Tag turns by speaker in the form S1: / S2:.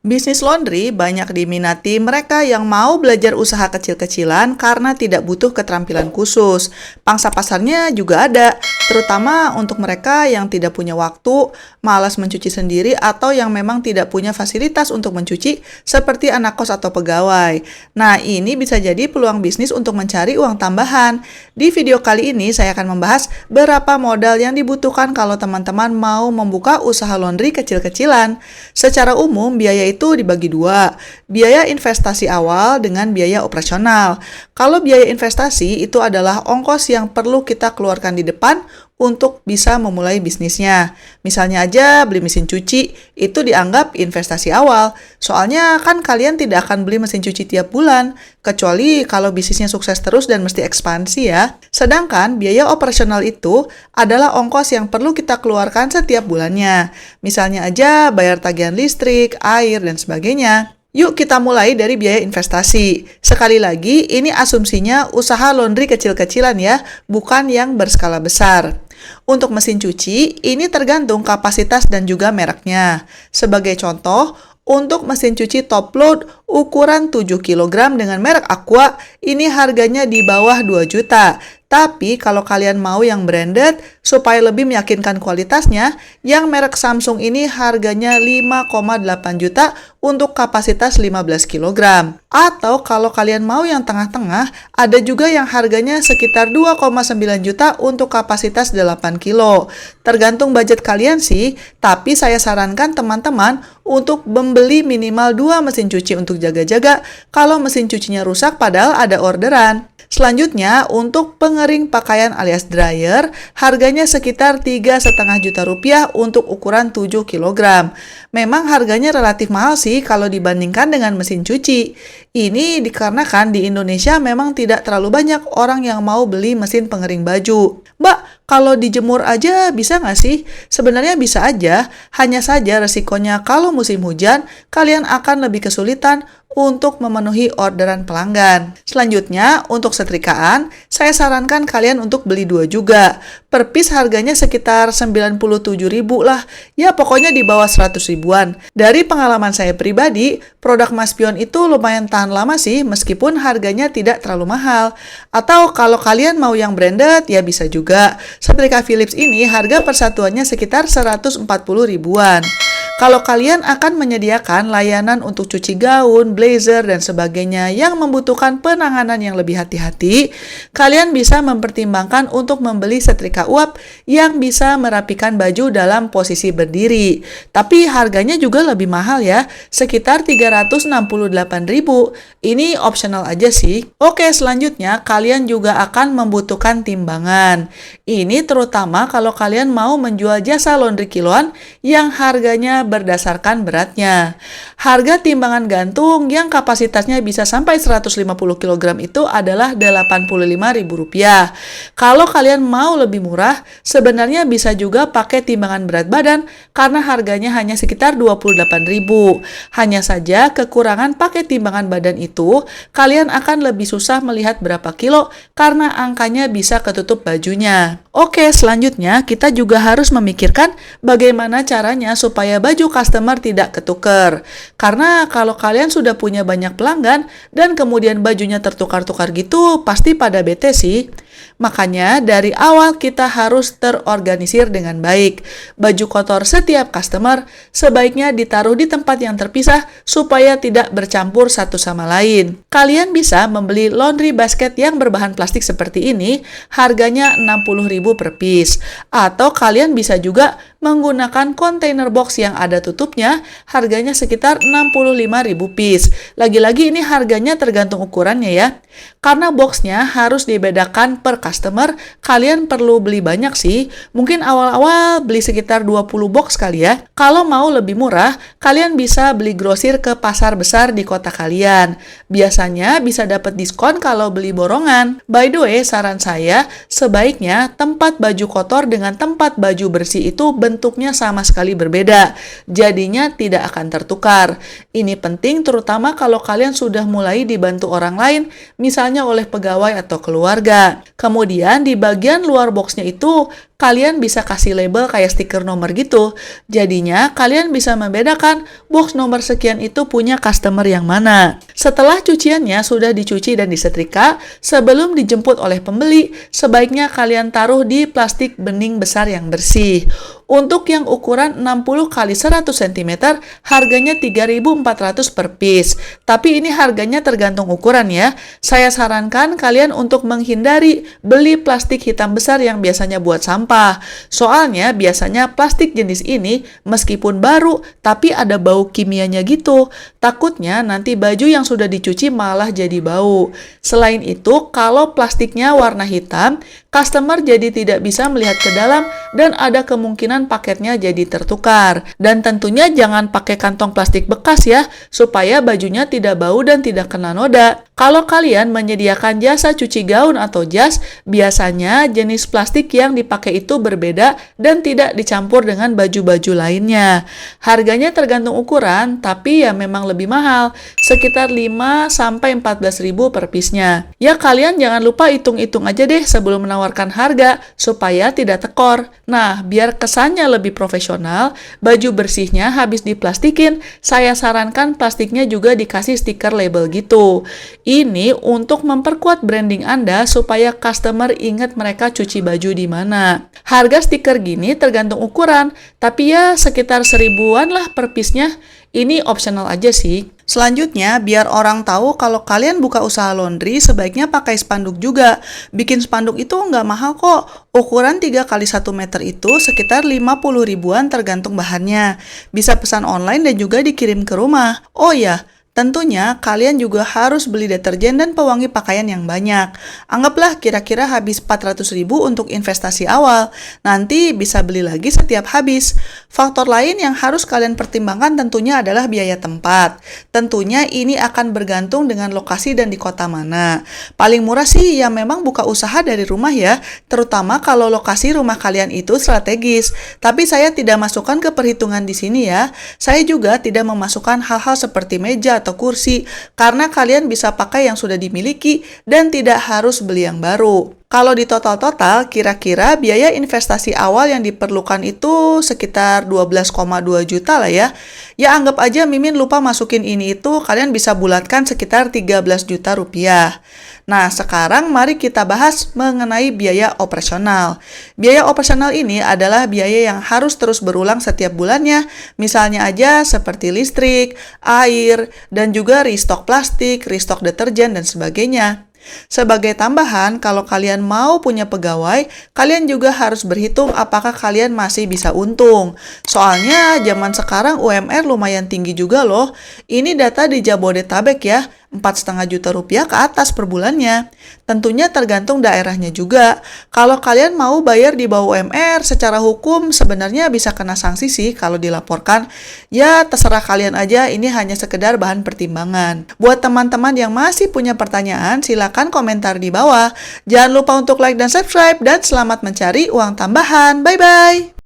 S1: Bisnis laundry banyak diminati mereka yang mau belajar usaha kecil-kecilan karena tidak butuh keterampilan khusus. Pangsa pasarnya juga ada, terutama untuk mereka yang tidak punya waktu, malas mencuci sendiri, atau yang memang tidak punya fasilitas untuk mencuci, seperti anak kos atau pegawai. Nah, ini bisa jadi peluang bisnis untuk mencari uang tambahan. Di video kali ini, saya akan membahas berapa modal yang dibutuhkan kalau teman-teman mau membuka usaha laundry kecil-kecilan. Secara umum, biaya itu dibagi dua, biaya investasi awal dengan biaya operasional. Kalau biaya investasi itu adalah ongkos yang perlu kita keluarkan di depan untuk bisa memulai bisnisnya. Misalnya aja beli mesin cuci, itu dianggap investasi awal. Soalnya kan kalian tidak akan beli mesin cuci tiap bulan, kecuali kalau bisnisnya sukses terus dan mesti ekspansi ya. Sedangkan biaya operasional itu adalah ongkos yang perlu kita keluarkan setiap bulannya. Misalnya aja bayar tagihan listrik, air, dan sebagainya. Yuk kita mulai dari biaya investasi. Sekali lagi, ini asumsinya usaha laundry kecil-kecilan ya, bukan yang berskala besar. Untuk mesin cuci, ini tergantung kapasitas dan juga mereknya. Sebagai contoh, untuk mesin cuci top load ukuran 7 kg dengan merek Aqua, ini harganya di bawah 2 juta. Tapi kalau kalian mau yang branded, supaya lebih meyakinkan kualitasnya, yang merek Samsung ini harganya 5,8 juta untuk kapasitas 15 kg. Atau kalau kalian mau yang tengah-tengah, ada juga yang harganya sekitar 2,9 juta untuk kapasitas 8 kg. Tergantung budget kalian sih, tapi saya sarankan teman-teman untuk membeli minimal 2 mesin cuci untuk jaga-jaga kalau mesin cucinya rusak padahal ada orderan. Selanjutnya, untuk pengering pakaian alias dryer, harganya sekitar 3,5 juta rupiah untuk ukuran 7 kg. Memang harganya relatif mahal sih kalau dibandingkan dengan mesin cuci. Ini dikarenakan di Indonesia memang tidak terlalu banyak orang yang mau beli mesin pengering baju. Mbak, kalau dijemur aja bisa nggak sih? Sebenarnya bisa aja, hanya saja resikonya kalau musim hujan, kalian akan lebih kesulitan untuk memenuhi orderan pelanggan. Selanjutnya, untuk setrikaan, saya sarankan kalian untuk beli 2 juga. Per piece harganya sekitar 97.000 lah. Ya, pokoknya di bawah 100 ribuan. Dari pengalaman saya pribadi, produk Maspion itu lumayan tahan lama sih, meskipun harganya tidak terlalu mahal. Atau kalau kalian mau yang branded, ya bisa juga. Setrika Philips ini harga persatuannya sekitar 140 ribuan. Kalau kalian akan menyediakan layanan untuk cuci gaun, blazer, dan sebagainya yang membutuhkan penanganan yang lebih hati-hati, kalian bisa mempertimbangkan untuk membeli setrika uap yang bisa merapikan baju dalam posisi berdiri. Tapi harganya juga lebih mahal ya, sekitar 368.000. Ini optional aja sih. Oke, selanjutnya kalian juga akan membutuhkan timbangan. Ini terutama kalau kalian mau menjual jasa laundry kiloan yang harganya berdasarkan beratnya. Harga timbangan gantung yang kapasitasnya bisa sampai 150 kg itu adalah Rp85.000. Kalau kalian mau lebih murah, sebenarnya bisa juga pakai timbangan berat badan karena harganya hanya sekitar Rp28.000. Hanya saja kekurangan pakai timbangan badan itu, kalian akan lebih susah melihat berapa kilo karena angkanya bisa ketutup bajunya. Oke, selanjutnya kita juga harus memikirkan bagaimana caranya supaya baju customer tidak ketuker. Karena kalau kalian sudah punya banyak pelanggan dan kemudian bajunya tertukar-tukar gitu, pasti pada bete sih. Makanya dari awal kita harus terorganisir dengan baik. Baju kotor setiap customer sebaiknya ditaruh di tempat yang terpisah supaya tidak bercampur satu sama lain. Kalian bisa membeli laundry basket yang berbahan plastik seperti ini, harganya Rp60.000 per piece. Atau kalian bisa juga menggunakan container box yang ada tutupnya, harganya sekitar Rp65.000 piece. Lagi-lagi ini harganya tergantung ukurannya ya. Karena boxnya harus dibedakan per customer, kalian perlu beli banyak sih. Mungkin awal-awal beli sekitar 20 box kali ya. Kalau mau lebih murah, kalian bisa beli grosir ke pasar besar di kota kalian. Biasanya bisa dapat diskon kalau beli borongan. By the way, saran saya, sebaiknya tempat baju kotor dengan tempat baju bersih itu bentuknya sama sekali berbeda. Jadinya tidak akan tertukar. Ini penting terutama kalau kalian sudah mulai dibantu orang lain, misalnya oleh pegawai atau keluarga. Kemudian di bagian luar boxnya itu, kalian bisa kasih label kayak stiker nomor gitu. Jadinya, kalian bisa membedakan box nomor sekian itu punya customer yang mana. Setelah cuciannya sudah dicuci dan disetrika, sebelum dijemput oleh pembeli, sebaiknya kalian taruh di plastik bening besar yang bersih. Untuk yang ukuran 60 x 100 cm, harganya 3.400 per piece. Tapi ini harganya tergantung ukuran ya. Saya sarankan kalian untuk menghindari beli plastik hitam besar yang biasanya buat sampah. Soalnya biasanya plastik jenis ini meskipun baru, tapi ada bau kimianya gitu. Takutnya nanti baju yang sudah dicuci malah jadi bau. Selain itu, kalau plastiknya warna hitam, customer jadi tidak bisa melihat ke dalam dan ada kemungkinan paketnya jadi tertukar. Dan tentunya jangan pakai kantong plastik bekas ya, supaya bajunya tidak bau dan tidak kena noda. Kalau kalian menyediakan jasa cuci gaun atau jas, biasanya jenis plastik yang dipakai itu berbeda dan tidak dicampur dengan baju-baju lainnya. Harganya tergantung ukuran, tapi ya memang lebih mahal, sekitar 5-14 ribu per piece-nya. Ya kalian jangan lupa hitung-hitung aja deh sebelum menawarkan harga, supaya tidak tekor. Nah, biar kesannya lebih profesional, baju bersihnya habis diplastikin, saya sarankan plastiknya juga dikasih stiker label gitu. Ini untuk memperkuat branding Anda supaya customer ingat mereka cuci baju di mana. Harga stiker gini tergantung ukuran, tapi ya sekitar 1.000-an lah per piece-nya. Ini optional aja sih. Selanjutnya, biar orang tahu kalau kalian buka usaha laundry, sebaiknya pakai spanduk juga. Bikin spanduk itu nggak mahal kok. Ukuran 3 x 1 meter itu sekitar 50 ribuan tergantung bahannya. Bisa pesan online dan juga dikirim ke rumah. Oh ya, tentunya, kalian juga harus beli deterjen dan pewangi pakaian yang banyak. Anggaplah kira-kira habis 400 ribu untuk investasi awal. Nanti bisa beli lagi setiap habis. Faktor lain yang harus kalian pertimbangkan tentunya adalah biaya tempat. Tentunya ini akan bergantung dengan lokasi dan di kota mana. Paling murah sih ya memang buka usaha dari rumah ya, terutama kalau lokasi rumah kalian itu strategis. Tapi saya tidak masukkan ke perhitungan di sini ya. Saya juga tidak memasukkan hal-hal seperti meja atau kursi, karena kalian bisa pakai yang sudah dimiliki dan tidak harus beli yang baru. Kalau di total-total, kira-kira biaya investasi awal yang diperlukan itu sekitar 12,2 juta lah ya. Ya anggap aja Mimin lupa masukin ini itu, kalian bisa bulatkan sekitar 13 juta rupiah. Nah, sekarang mari kita bahas mengenai biaya operasional. Biaya operasional ini adalah biaya yang harus terus berulang setiap bulannya, misalnya aja seperti listrik, air, dan juga restock plastik, restock deterjen, dan sebagainya. Sebagai tambahan, kalau kalian mau punya pegawai, kalian juga harus berhitung apakah kalian masih bisa untung. Soalnya zaman sekarang UMR lumayan tinggi juga loh. Ini data di Jabodetabek ya, 4,5 juta rupiah ke atas per bulannya. Tentunya tergantung daerahnya juga. Kalau kalian mau bayar di bawah UMR, secara hukum sebenarnya bisa kena sanksi sih kalau dilaporkan. Ya terserah kalian aja, ini hanya sekedar bahan pertimbangan. Buat teman-teman yang masih punya pertanyaan, silakan komentar di bawah. Jangan lupa untuk like dan subscribe, dan selamat mencari uang tambahan. Bye-bye!